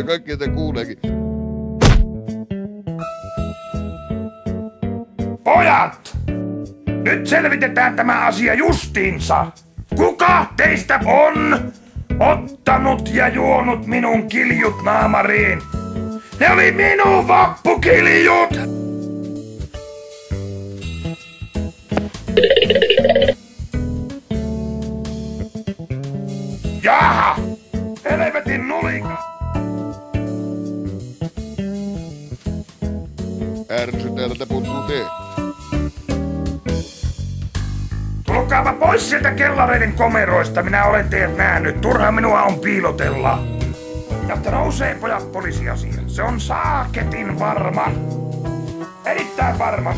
Kaikkia te kuuleekin. Pojat! Nyt selvitetään tämä asia justiinsa. Kuka teistä on ottanut ja juonut minun kiljut naamariin? Ne oli minun vappukiljut! Jaha! Helvetin nulika! Ärsytältä puuttuu te. Tulkaapa pois sieltä kellareiden komeroista, minä olen teidät nähnyt. Turha minua on piilotella. Ja nousee pojat poliisiasia. Se on saaketin varma. Erittäin varma.